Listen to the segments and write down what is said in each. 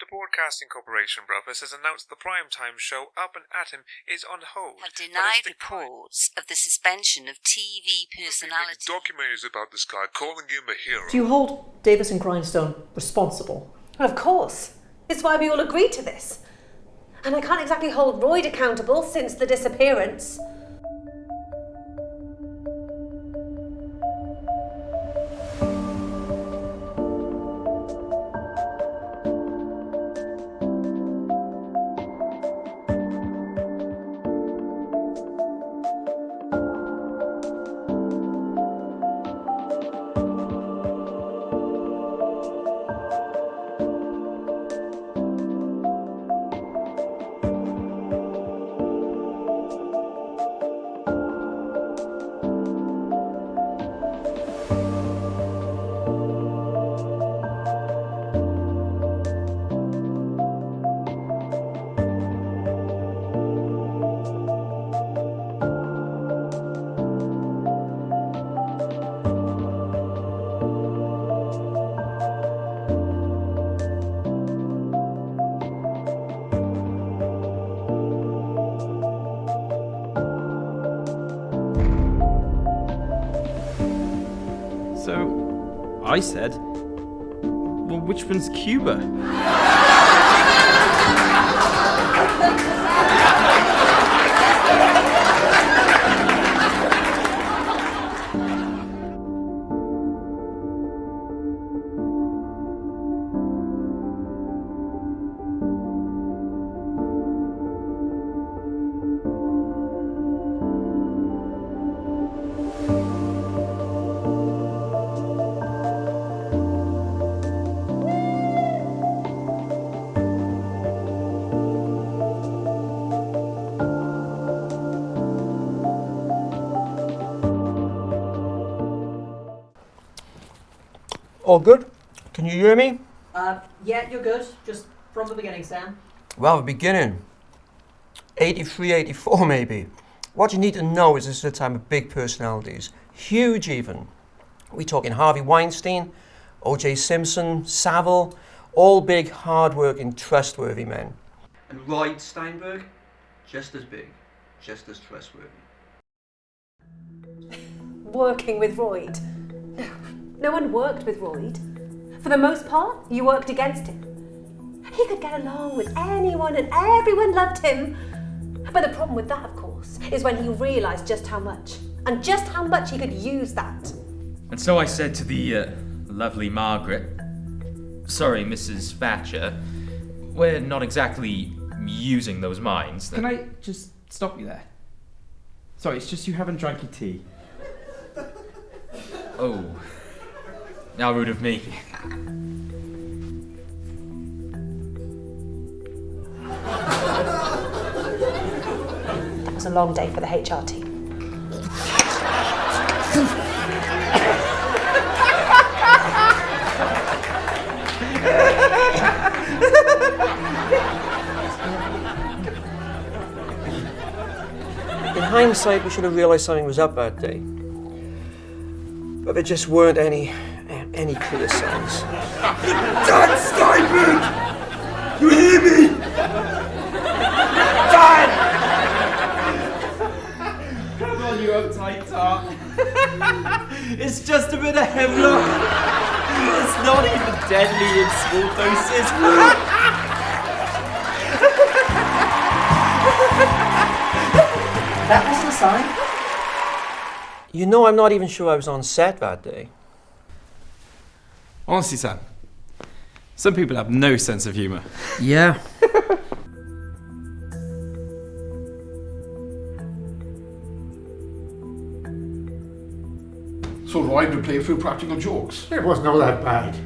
The Broadcasting Corporation, brothers, has announced the primetime show Up and Atom is on hold. Have denied reports of the suspension of TV personality. Documentaries about this guy, calling him a hero. Do you hold Davis and Grindstone responsible? Well, of course. It's why we all agreed to this. And I can't exactly hold Roid accountable since the disappearance. So, I said, well, which one's Cuba? All good? Can you hear me? Yeah, you're good. Just from the beginning, Sam. Well, the beginning. 83, 84 maybe. What you need to know is this is a time of big personalities. Huge even. We're talking Harvey Weinstein, O.J. Simpson, Savile, all big, hard-working, trustworthy men. And Roid Steinberg, just as big, just as trustworthy. Working with Roid. No one worked with Roid. For the most part, you worked against him. He could get along with anyone and everyone loved him. But the problem with that, of course, is when he realised just how much. And just how much he could use that. And so I said to the lovely Margaret, sorry, Mrs. Thatcher, we're not exactly using those minds. Can I just stop you there? Sorry, it's just you haven't drank your tea. Oh, how rude of me. That was a long day for the HR team. In hindsight, we should have realised something was up that day. But there just weren't any clear signs. Dad Steinberg! You hear me? Dad! Come on, you uptight tart. It's just a bit of hemlock. It's not even deadly in small doses. That was the sign. You know, I'm not even sure I was on set that day. Honestly, Sam, some people have no sense of humour. Yeah. So Roy would play a few practical jokes. It wasn't all that bad.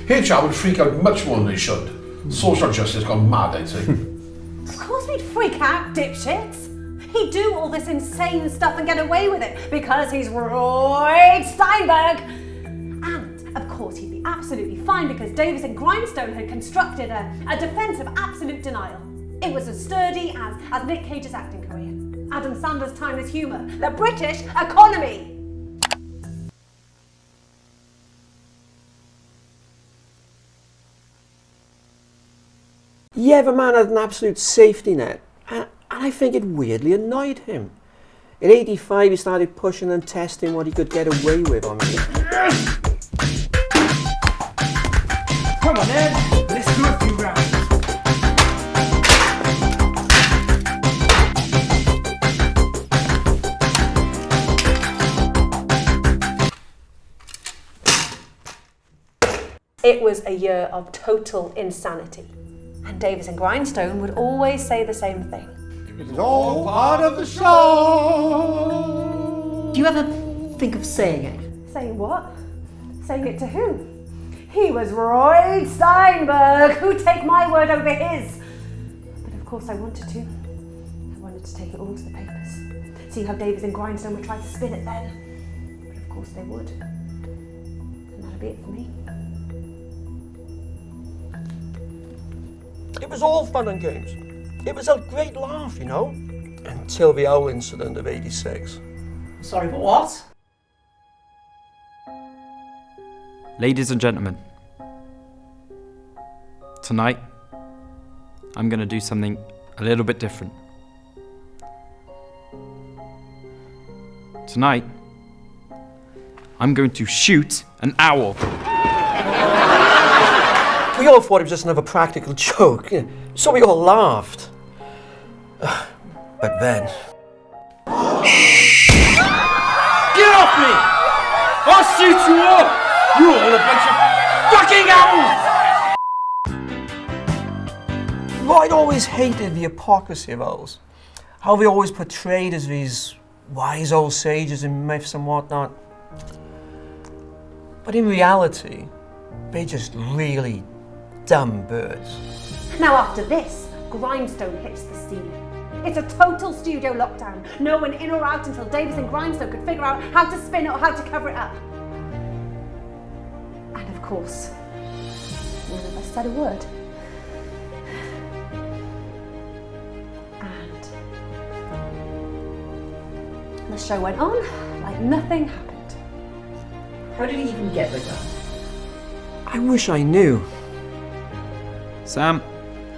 HR would freak out much more than they should. Social justice gone mad, I'd say. Of course we'd freak out, dipshits. He'd do all this insane stuff and get away with it because he's Roid Steinberg. And, of course, he'd be absolutely fine because Davis and Grindstone had constructed a defence of absolute denial. It was as sturdy as Nick Cage's acting career, Adam Sandler's timeless humour, the British economy. Yeah, the man had an absolute safety net, and I think it weirdly annoyed him. In 85, he started pushing and testing what he could get away with on me. Come on then, let's do a few rounds. It was a year of total insanity. And Davis and Grindstone would always say the same thing. It's all part of the show. Do you ever think of saying it? Saying what? Saying it to who? He was Roid Steinberg. Who'd take my word over his? But of course I wanted to. I wanted to take it all to the papers. See how Davis and Grindstone would try to spin it then. But of course they would. And that'll be it for me. It was all fun and games. It was a great laugh, you know, until the owl incident of 86. Sorry, but what? Ladies and gentlemen, tonight I'm going to do something a little bit different. Tonight I'm going to shoot an owl. We all thought it was just another practical joke, so we all laughed. But then... Get off me! I'll shoot you all! You're all a bunch of fucking owls! Roid always hated the hypocrisy of owls. How they always portrayed as these wise old sages in myths and whatnot. But in reality, they're just really dumb birds. Now after this, Grindstone hits the scene. It's a total studio lockdown. No one in or out until Davis and Grindstone could figure out how to spin it or how to cover it up. And of course, none of us said a word. And the show went on like nothing happened. How did he even get the gun? I wish I knew. Sam,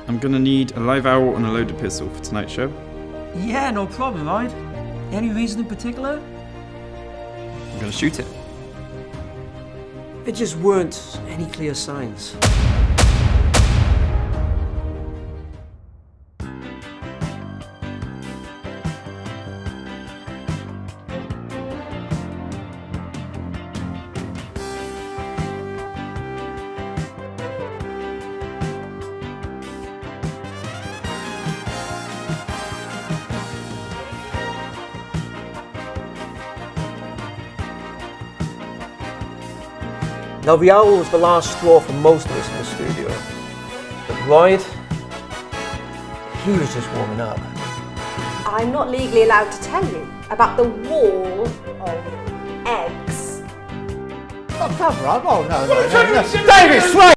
I'm gonna need a live owl and a loaded pistol for tonight's show. Yeah, no problem, Roid. Any reason in particular? I'm gonna shoot it. There just weren't any clear signs. Now the owl was the last straw for most of us in the studio. But Roid, he was just warming up. I'm not legally allowed to tell you about the wall of eggs. Oh, come on. Oh, no. Davis, wait!